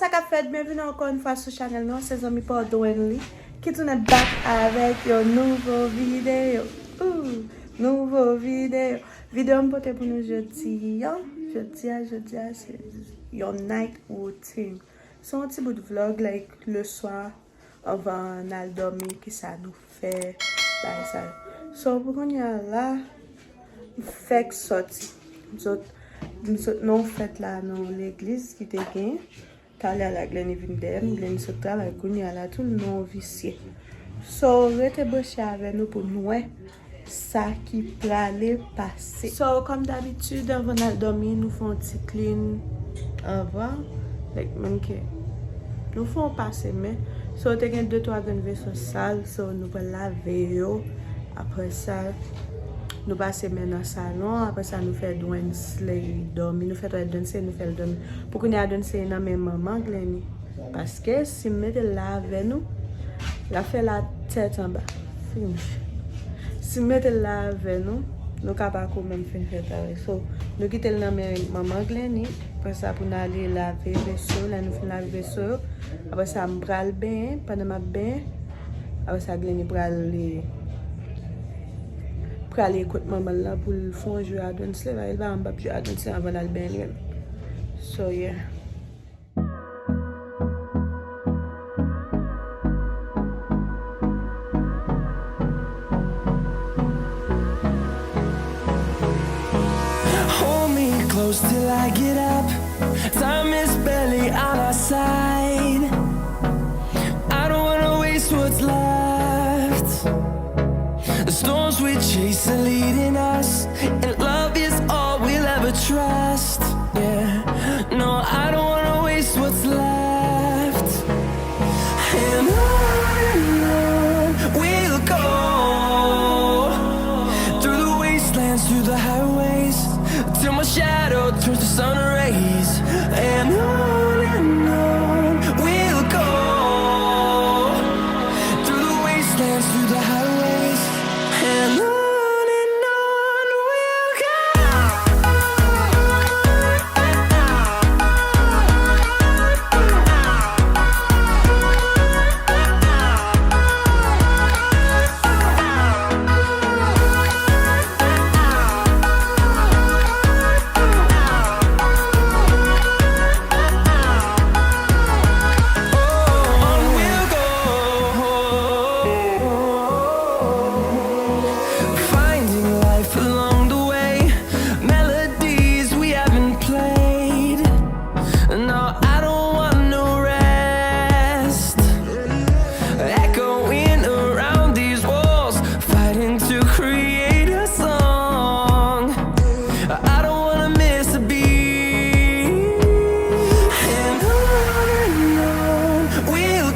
ça qu'a fait, bienvenue encore une fois sur le channel, non, c'est amis pour Dwayne qui tourne back avec une nouvelle vidéo. Nouveau vidéo. Vidéo pour nous jeudi, jeudi, c'est your night routine. C'est un petit bout de vlog, like le soir, avant d'aller dormir, qui ça nous fait, bah ça. So, pour qu'on y a là, fait que sorti. Nous fait là dans l'église qui était gain. T'as là la Glenn Vindem, Glenn se travaille qu'on y a là tout le non vicié. So, restez branché avec nous pour nous ça qui peut aller passer. So, comme d'habitude, avant d'aller dormir, nous faisons un petit clean avant. Like, même que nous faisons passer, mais so, tu as 2-3 vaisseaux sales, so nous allons laver. Après ça, nous passons maintenant dans le salon. Après ça, nous faisons Wednesday dormir. Nous faisons Wednesday, nous faisons dormir. Pour qu'on ait Wednesday dans même maman, Glenny. Parce que si nous mettons là avec nous, la fait la tête en bas. Finish. Si nous mettons là avec nous, nous sommes capables de même faire travail. So, nous quittons la maman Glenny. Après ça, pour nous aller laver les vaisseaux. Là, nous faisons laver les vaisseaux. Après ça, nous prenons le bain. Pendant ma bain, après ça, Glenny prend les. Pour aller écouter maman là pour le faire un jeu à Wednesday. Elle va en bas jouer à Wednesday avant d'aller bain. So, yeah. Till I get up, time is barely on our side. I don't wanna waste what's left. The storms we chase are leading us, and love is all we'll ever trust. Yeah, no, I don't wanna waste what's left. And on we'll go, through the wastelands, through the highways, till my shadow turns to sun rays. And on we'll go, through the wastelands, through the highways. And on we'll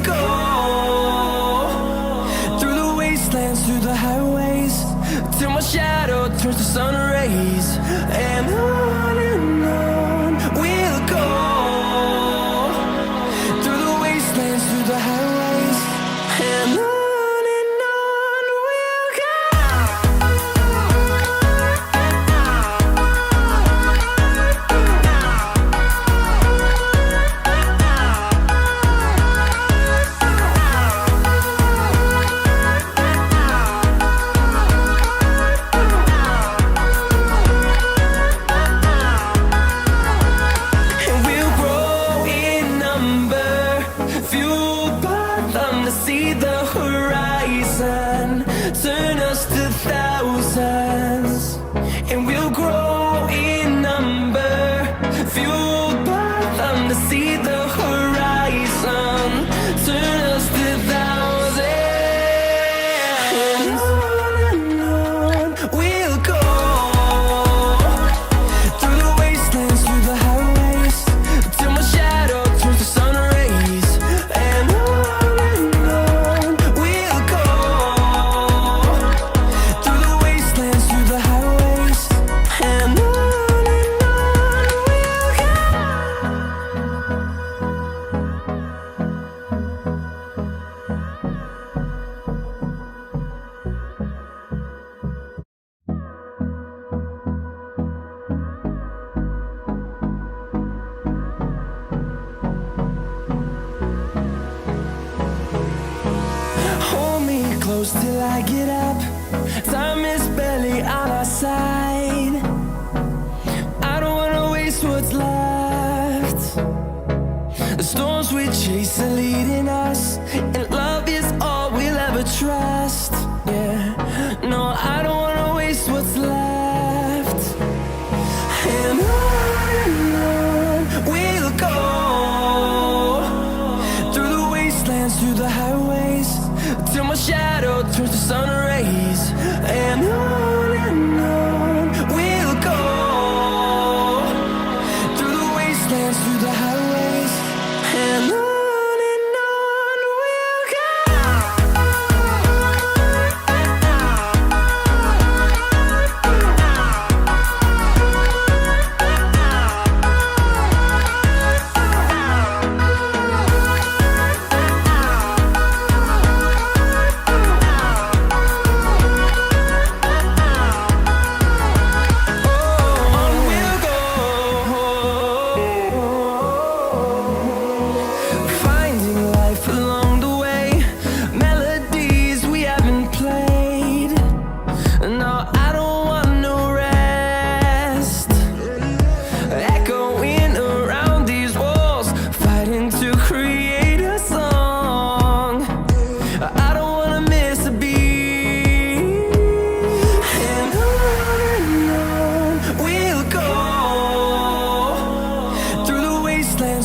go. Through the highways, till my shadow turns to sun rays. And on we'll go, through the wastelands, through the highways. And on we'll go. See the horizon turn us to thousands, and we'll grow in number, fueled by them to see the horizon turn us to thousands. And on we'll go, through the wastelands, through the highways, till my shadow turns to sun rays. And on we'll go, I get up. Time is barely on our side. I don't wanna waste what's left. The storms we chase are leading us, and love is all we'll ever trust. Yeah, no, I don't wanna waste what's left. And on we'll go, through the wastelands, through the highways, till my shadow turns to sun rays. And on we'll go, through the wastelands, through the highways, and on we'll go.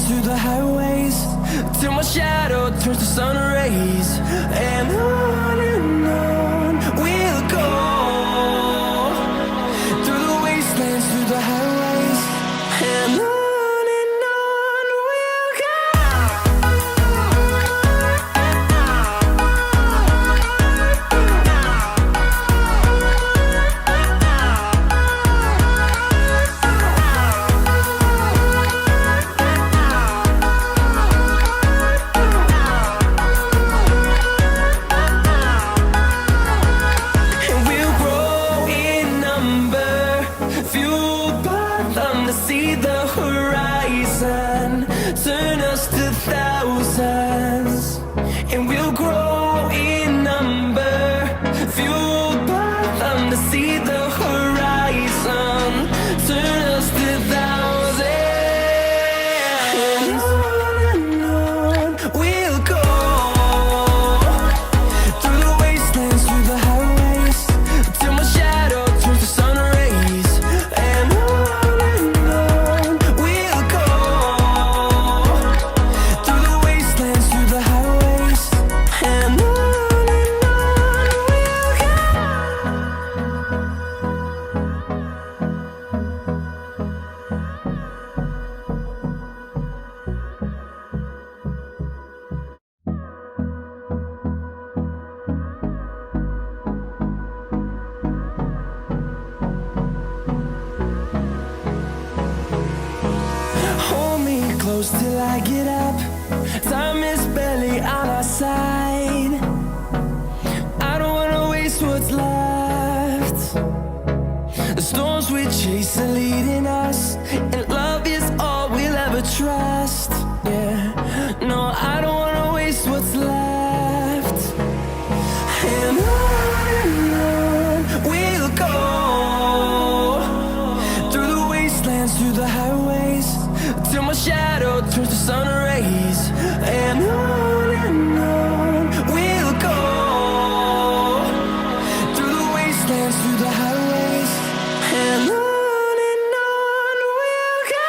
Through the highways, till my shadow turns to sun rays. And on we'll go, through the wastelands, through the highways, and on we'll go. See the horizon turn us to thousands, and we'll grow in number, fueled by them to see the horizon turn us to thousands. And on we'll go, through the wastelands, through the highways, till my shadow turns to sun rays. And close till I get up. Time is barely on our side. I don't wanna waste what's left. The storms we chase are leading us, and love is all we'll ever trust. Yeah, no, I don't wanna waste what's left. And on we'll go, through the wastelands, through the highways, till my shadow turns to sun rays. And on we'll go, through the wastelands, through the highways, and on we'll go.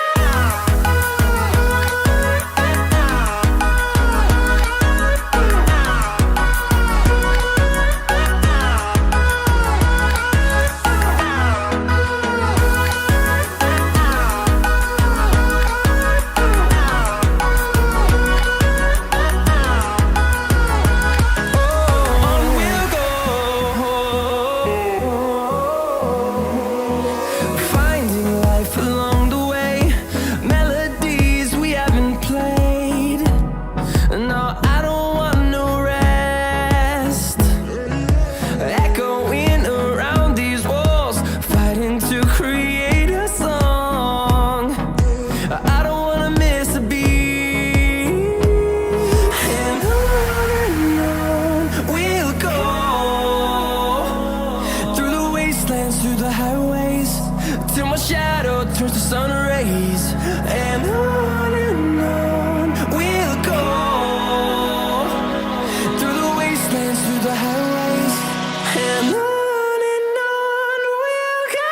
turns to sun rays, and on we'll go through the wastelands, through the highways, and on we'll go.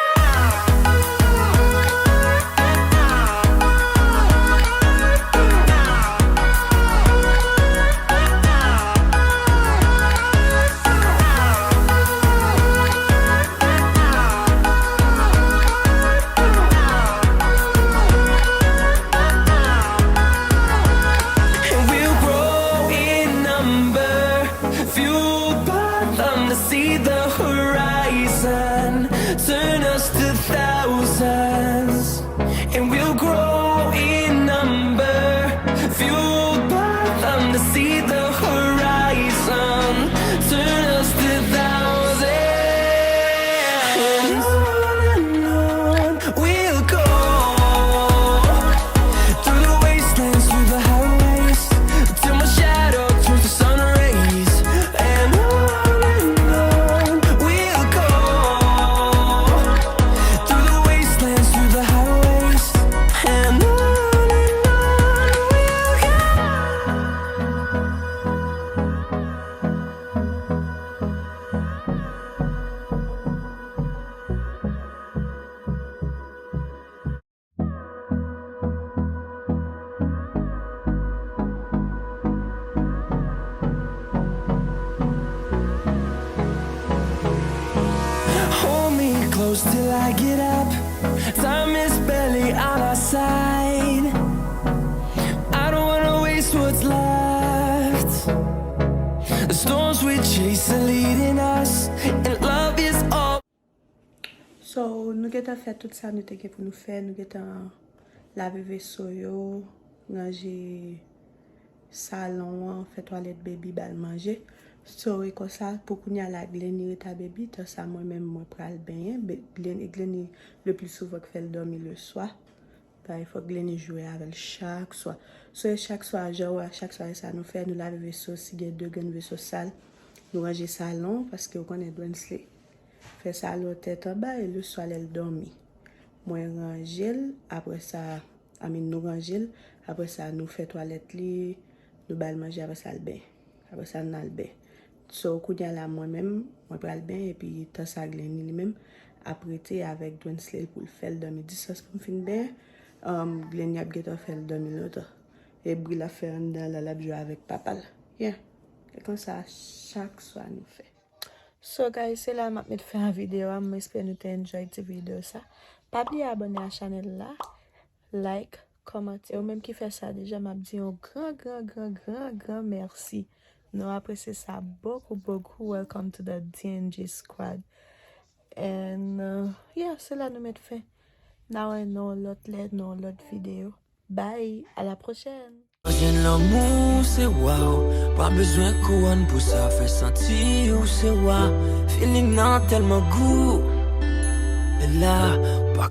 See the horizon, turn us to thousands, and we'll grow in number, fueled by them to see the horizon, turn us to thousands, and on we'll go through the wastelands, through the highways, till my shadow turns to sun rays, and close till I get up. Time is barely on our side. I don't wanna waste what's left. The storms we chase are leading us, and love is all. So, nous avons fait tout ça, nous avons pour nous faire, nous avons lavé vaisseau yo, ranger salon, fait toilette baby bal manger. So, et comme ça, pour qu'on y a la Glenny et ta baby, tout ça, moi-même, moi, pral bien. Glenny, le plus souvent, que fait le dormir le soir. Il faut que Glenny joue avec chaque soir. So, chaque soir, genre, chaque soir, ça nous fait, nous laver vaisseau, si il y a deux grands vaisseaux sales, nous ranger salon, parce que on est Wednesday. Fait ça, l'autre tête en bas, et le soir, elle dormit. Moi, ranger, après ça, nous ranger, après ça, nous fait toilette, nous bal manger, après ça, le bain. Après ça, nous le bain. So, kounya la moi-même, moi pral bien et puis tant ça Glenny lui-même après avec Dwensley pour le faire dormir 10 heures pour fin bien. Glenny a bien fait dormir l'autre. Et Brie la fait dans la jouer avec papa. Yeah. Et comme ça chaque soir nous fait. So guys, c'est là m'a mettre faire une vidéo, j'espère que vous enjoyé cette vidéo ça. Pas oublier abonner à la chaîne là, like, commenter ou même qui fait ça déjà m'a dit un grand merci. Nous apprécions ça beaucoup. Welcome to the DNG squad. And yeah, c'est là nous mettre fin. Now I know l'autre vidéo. Bye, à la prochaine. L'amour c'est wow, pas besoin de couronne pour ça faire sentir c'est wow. Feeling non tellement goût, et là